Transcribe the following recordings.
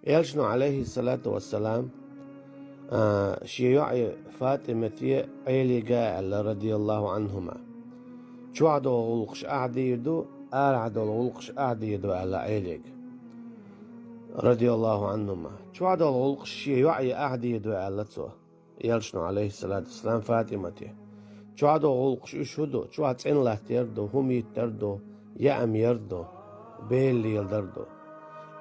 يلشنو عليه الصلاة والسلام شيوعي فاطمة عيلي قال رضي الله عنهما شوعدو غلقش أعدي يدو أرعدو غلقش أعدي يدو على عيليك رضي الله عنهما شوعدو غلقش شيوعي أعدي يدو على تو يلشنو عليه الصلاة والسلام فاطمة شوعدو غلقش إشهدو شوعد إن لا تيردو هم يتردو يا أم يردو بيلي يلدردو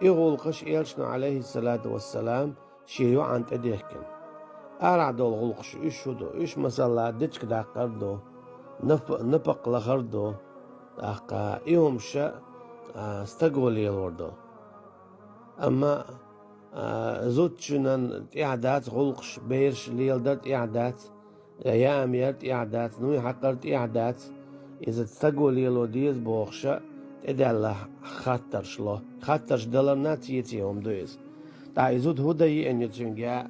يغلقش يلشنو عليه الصلاة والسلام شيوع أنت أديكن أرعدو الغلقش إشهدو إش مثلا ديتك داقردو نبق لغردو أقا إيهم شا استقبل يلوردو أما زوت شنن إعداد غلقش بيرش ليلدت إعداد يا أميرت إعداد نوي حقرت إعداد إذا تستقبل يلوديز بوخشا تدل خطرش له خطرش دلنا تيتيهم دويز تا إزود هدي أن يتشنجا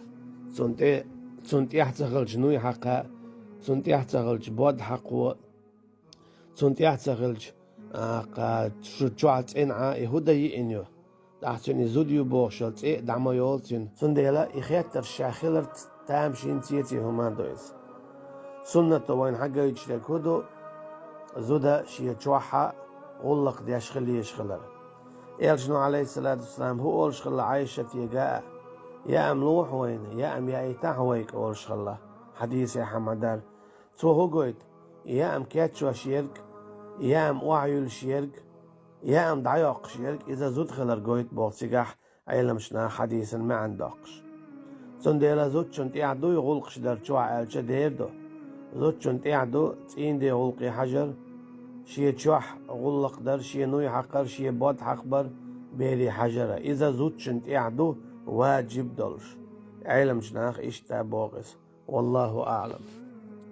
سنت يحتغلش نوي حقا سنت يحتغلش بود حقو سنت يحتغلش شو جوعت إنعا هدي إنيو تحتن يزود يبوخشلت دعما يولتن سنديلا إخياتر شاخلرت تامشين تيتيهم دويز سنة وين حقا يجتك هدو زودا شي جوحا غلق دي أشخلي يشخلر إلشنو عليه الصلاة والسلام هو أول شخلة عايشة يقاء يا أم لوح وين يا أم يا إيتاح ويك أول شخلة حديث يا حمدار تو هو قويت يا أم كاتشوا شيرك يا أم وعيو الشيرك يا أم دعيوق شيرك إذا زود خلر قويت بوغتيقاح عيلمشنا حديثا ما عندقش سنديلا زود شنت يعدو يغلقش در جوع ألشا ديردو زود شنت يعدو تين دي غلقي حجر شي تشوح غلق در شي نوي حقر شي بود حقبر بيري حجرة إذا زود شنت يعدو واجب دولش علم شناخ إشتا بوغس والله أعلم.